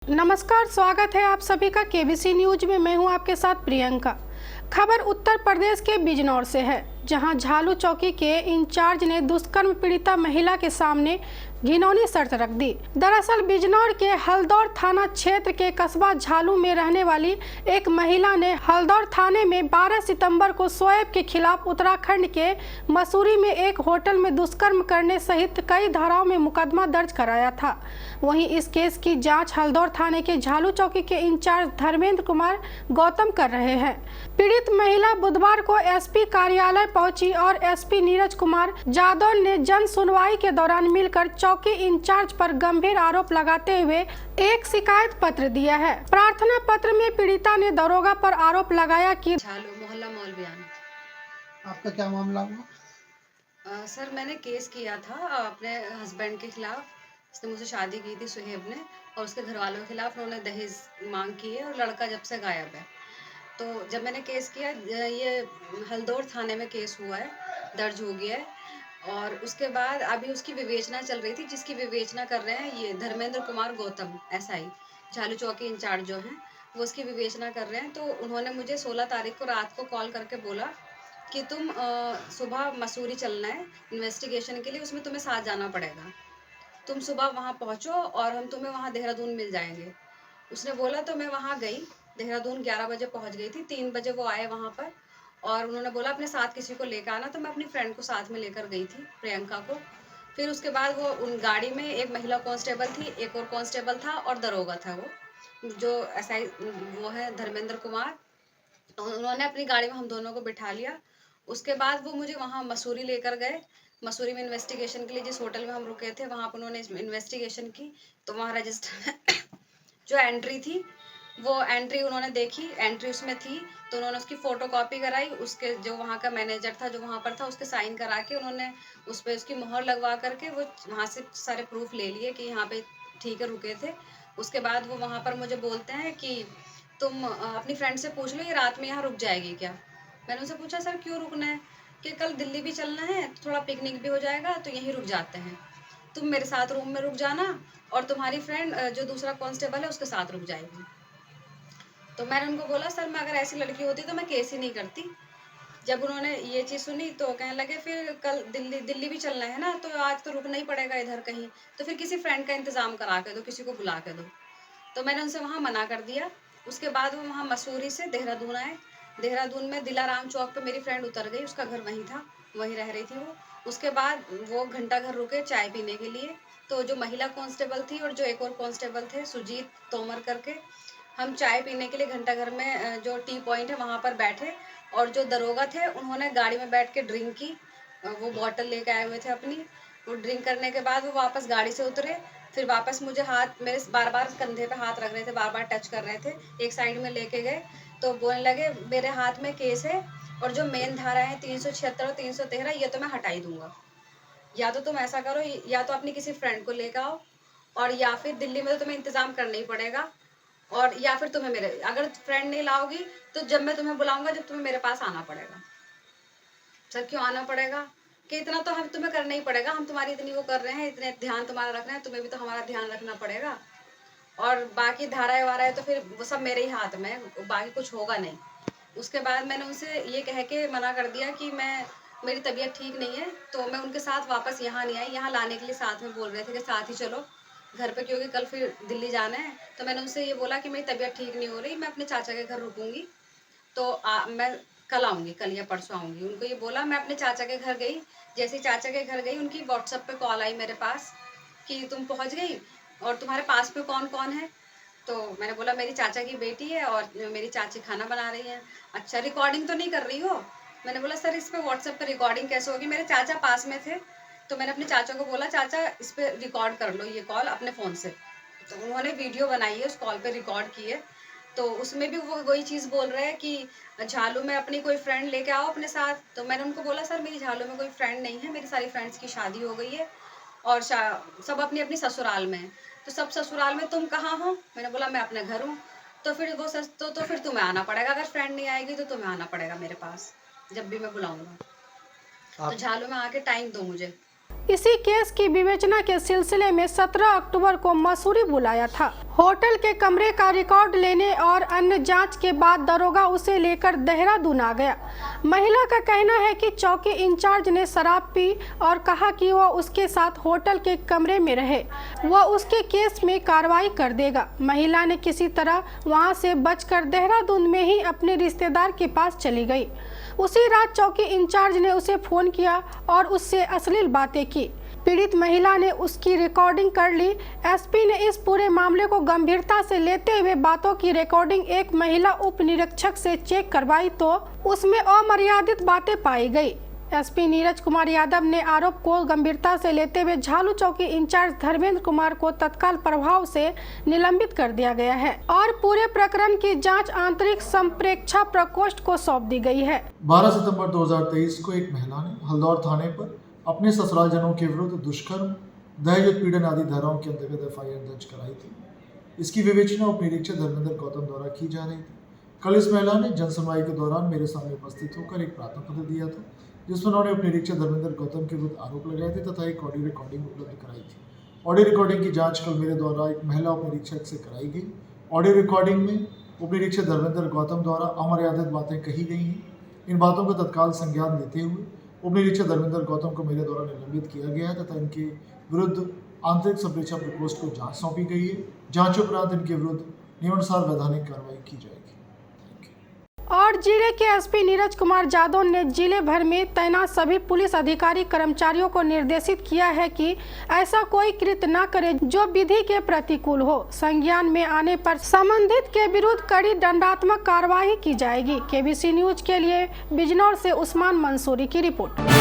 नमस्कार, स्वागत है आप सभी का केबीसी न्यूज में। मैं हूं आपके साथ प्रियंका। खबर उत्तर प्रदेश के बिजनौर से है, जहां झालू चौकी के इंचार्ज ने दुष्कर्म पीड़िता महिला के सामने घिनौनी शर्त रख दी। दरअसल बिजनौर के हल्दौर थाना क्षेत्र के कस्बा झालू में रहने वाली एक महिला ने हल्दौर थाने में 12 सितंबर को शोएब के खिलाफ उत्तराखंड के मसूरी में एक होटल में दुष्कर्म करने सहित कई धाराओं में मुकदमा दर्ज कराया था। वहीं इस केस की जांच हल्दौर थाने के झालू चौकी के इंचार्ज धर्मेंद्र कुमार गौतम कर रहे हैं। पीड़ित महिला बुधवार को एसपी कार्यालय पहुंची और एसपी नीरज कुमार जादव ने जन सुनवाई के दौरान मिलकर चौकी इंचार्ज पर गंभीर आरोप लगाते हुए एक शिकायत पत्र दिया है। प्रार्थना पत्र में पीड़िता ने दरोगा पर आरोप लगाया कि झालू मोहल्ला मौलवियान। आपका क्या मामला हुआ? सर, मैंने केस किया था अपने हस्बैंड के खिलाफ। उसने मुझसे शादी की थी सुहेब ने, और उसके घर वालों के खिलाफ उन्होंने दहेज मांग की है और लड़का जब से गायब है। तो जब मैंने केस किया, ये हल्दौर थाने में केस हुआ है, दर्ज हो गया है। और उसके बाद अभी उसकी विवेचना चल रही थी, जिसकी विवेचना कर रहे हैं ये धर्मेंद्र कुमार गौतम एसआई झालू चौकी इंचार्ज जो हैं, वो उसकी विवेचना कर रहे हैं। तो उन्होंने मुझे 16 तारीख को रात को कॉल करके बोला कि तुम सुबह मसूरी चलना है इन्वेस्टिगेशन के लिए, उसमें तुम्हें साथ जाना पड़ेगा। तुम सुबह वहाँ पहुँचो और हम तुम्हें वहाँ देहरादून मिल जाएंगे। उसने बोला तो मैं वहाँ गई। देहरादून 11 बजे पहुँच गई थी। 3 बजे वो आए वहाँ पर, और उन्होंने बोला अपने साथ किसी को लेकर आना। तो मैं अपनी फ्रेंड को साथ में लेकर गई थी, प्रियंका को। फिर उसके बाद वो उन गाड़ी में एक महिला कांस्टेबल थी, एक और कांस्टेबल था और दरोगा था वो जो एसआई वो है धर्मेंद्र कुमार। तो उन्होंने अपनी गाड़ी में हम दोनों को बिठा लिया। उसके बाद वो मुझे वहाँ मसूरी लेकर गए। मसूरी में इन्वेस्टिगेशन के लिए जिस होटल में हम रुके थे वहाँ पर उन्होंने इन्वेस्टिगेशन की। तो वहाँ रजिस्टर जो एंट्री थी, वो एंट्री उन्होंने देखी, एंट्री उसमें थी। तो उन्होंने उसकी फ़ोटोकॉपी कराई। उसके जो वहाँ का मैनेजर था जो वहाँ पर था, उसके साइन करा के उन्होंने उस पर उसकी मोहर लगवा करके वो वहाँ से सारे प्रूफ ले लिए कि यहाँ पे ठीक है रुके थे। उसके बाद वो वहाँ पर मुझे बोलते हैं कि तुम अपनी फ्रेंड से पूछ लो ये रात में यहाँ रुक जाएगी क्या। मैंने उनसे पूछा सर क्यों रुकना है, कि कल दिल्ली भी चलना है, थोड़ा पिकनिक भी हो जाएगा, तो यहीं रुक जाते हैं। तुम मेरे साथ रूम में रुक जाना और तुम्हारी फ्रेंड जो दूसरा कांस्टेबल है उसके साथ रुक जाएगी। तो मैंने उनको बोला सर मैं अगर ऐसी लड़की होती तो मैं केस ही नहीं करती। जब उन्होंने ये चीज़ सुनी तो कहने लगे फिर कल दिल्ली भी चलना है ना, तो आज तो रुकना ही पड़ेगा इधर कहीं, तो फिर किसी फ्रेंड का इंतज़ाम करा के दो, किसी को बुला के दो। तो मैंने उनसे वहाँ मना कर दिया। उसके बाद वो वहाँ मसूरी से देहरादून आए। देहरादून में दिलाराम चौक पे मेरी फ्रेंड उतर गई, उसका घर वहीं था, वहीं रह रही थी वो। उसके बाद वो घंटा घर रुके चाय पीने के लिए। तो जो महिला कांस्टेबल थी और जो एक और कांस्टेबल थे सुजीत तोमर करके, हम चाय पीने के लिए घंटा घर में जो टी पॉइंट है वहाँ पर बैठे। और जो दरोगा थे उन्होंने गाड़ी में बैठ के ड्रिंक की। वो बॉटल लेके आए हुए थे अपनी। वो ड्रिंक करने के बाद वो वापस गाड़ी से उतरे। फिर वापस मुझे हाथ मेरे बार बार कंधे पे हाथ रख रहे थे, बार बार टच कर रहे थे, एक साइड में लेके गए। तो बोलने लगे मेरे हाथ में केस है और जो मेन धारा है 376 और 313 ये तो मैं हटा ही दूंगा। या तो तुम ऐसा करो, या तो अपनी किसी फ्रेंड को लेकर आओ, और या फिर दिल्ली में तो तुम्हें इंतजाम करना ही पड़ेगा, और या फिर तुम्हें मेरे अगर फ्रेंड नहीं लाओगी तो जब मैं तुम्हें बुलाऊंगा जब तुम्हें मेरे पास आना पड़ेगा। सर क्यों आना पड़ेगा, कि इतना तो हम तुम्हें करना ही पड़ेगा, हम तुम्हारी इतनी वो कर रहे हैं, इतने ध्यान तुम्हारा रख रहे हैं, तुम्हें भी तो हमारा ध्यान रखना पड़ेगा। और बाकी धाराएं वाराएं तो फिर वो सब मेरे ही हाथ में है, बाकी कुछ होगा नहीं। उसके बाद मैंने उनसे ये कह के मना कर दिया कि मेरी तबीयत ठीक नहीं है, तो मैं उनके साथ वापस यहाँ नहीं आई। यहाँ लाने के लिए साथ में बोल रहे थे कि साथ ही चलो घर पे, क्योंकि कल फिर दिल्ली जाना है। तो मैंने उनसे ये बोला कि मेरी तबीयत ठीक नहीं हो रही, मैं अपने चाचा के घर रुकूंगी, तो मैं कल आऊँगी, कल या परसों आऊँगी। उनको ये बोला, मैं अपने चाचा के घर गई। जैसे ही चाचा के घर गई उनकी व्हाट्सएप पे कॉल आई मेरे पास कि तुम पहुँच गई और तुम्हारे पास में कौन कौन है। तो मैंने बोला मेरी चाचा की बेटी है और मेरी चाची खाना बना रही है। अच्छा, रिकॉर्डिंग तो नहीं कर रही हो। मैंने बोला सर इस पे व्हाट्सएप पे रिकॉर्डिंग कैसे होगी, मेरे चाचा पास में थे। तो मैंने अपने चाचा को बोला चाचा इस पे रिकॉर्ड कर लो ये कॉल अपने फ़ोन से। तो उन्होंने वीडियो बनाई है, उस कॉल पे रिकॉर्ड की है। तो उसमें भी वो वही चीज़ बोल रहे हैं कि झालू में अपनी कोई फ्रेंड लेके आओ अपने साथ। तो मैंने उनको बोला सर मेरी झालू में कोई फ्रेंड नहीं है, मेरी सारी फ्रेंड्स की शादी हो गई है और सब अपनी अपनी ससुराल में हैं। तो सब ससुराल में, तुम कहाँ हो। मैंने बोला मैं अपने घर हूँ। तो फिर वो तो फिर तुम्हें आना पड़ेगा, अगर फ्रेंड नहीं आएगी तो तुम्हें आना पड़ेगा मेरे पास जब भी मैं बुलाऊंगा। तो आप झालू में आके टाइम दो मुझे। इसी केस की विवेचना के सिलसिले में 17 अक्टूबर को मसूरी बुलाया था। होटल के कमरे का रिकॉर्ड लेने और अन्य जांच के बाद दरोगा उसे लेकर देहरादून आ गया। महिला का कहना है कि चौकी इंचार्ज ने शराब पी और कहा कि वह उसके साथ होटल के कमरे में रहे, वह उसके केस में कार्रवाई कर देगा। महिला ने किसी तरह वहां से बचकर देहरादून में ही अपने रिश्तेदार के पास चली गई। उसी रात चौकी इंचार्ज ने उसे फोन किया और उससे अश्लील बातें की। पीड़ित महिला ने उसकी रिकॉर्डिंग कर ली। एसपी ने इस पूरे मामले को गंभीरता से लेते हुए बातों की रिकॉर्डिंग एक महिला उप निरीक्षक से चेक करवाई तो उसमें अमर्यादित बातें पाई गई। एसपी नीरज कुमार यादव ने आरोप को गंभीरता से लेते हुए झालू चौकी इंचार्ज धर्मेंद्र कुमार को तत्काल प्रभाव से निलंबित कर दिया गया है और पूरे प्रकरण की जांच आंतरिक संप्रेक्षा प्रकोष्ठ को सौंप दी गई है। 12 सितंबर 2023 को एक महिला ने हल्दौर थाने पर अपने ससुरालजनों के विरुद्ध दुष्कर्म, दहेज उत्पीड़न आदि धाराओं के अंतर्गत एफआईआर दर्ज कराई थी। इसकी विवेचना उप निरीक्षक धर्मेंद्र गौतम द्वारा की जा रही थी। कल इस महिला ने जनसुनवाई के दौरान मेरे सामने उपस्थित होकर एक प्रार्थना पत्र दिया था, जिसमें उन्होंने उप निरीक्षक धर्मेंद्र गौतम के विरुद्ध आरोप लगाए थे तथा एक ऑडियो रिकॉर्डिंग उपलब्ध कराई थी। ऑडियो रिकॉर्डिंग की जांच कल मेरे द्वारा एक महिला उप निरीक्षक से कराई गई। ऑडियो रिकॉर्डिंग में उप निरीक्षक धर्मेंद्र गौतम द्वारा अमर्यादित बातें कही गई हैं। इन बातों को तत्काल संज्ञान लेते हुए उप निरीक्षक धर्मेंद्र गौतम को मेरे द्वारा निलंबित किया गया है तथा इनके विरुद्ध आंतरिक संप्रेक्षा प्रकोष्ठ को जांच सौंपी गई है। जांच उपरांत इनके विरुद्ध नियमानुसार वैधानिक कार्रवाई की जाएगी। और जिले के एसपी नीरज कुमार यादव ने जिले भर में तैनात सभी पुलिस अधिकारी कर्मचारियों को निर्देशित किया है कि ऐसा कोई कृत्य न करे जो विधि के प्रतिकूल हो। संज्ञान में आने पर संबंधित के विरुद्ध कड़ी दंडात्मक कार्रवाई की जाएगी। केबीसी न्यूज के लिए बिजनौर से उस्मान मंसूरी की रिपोर्ट।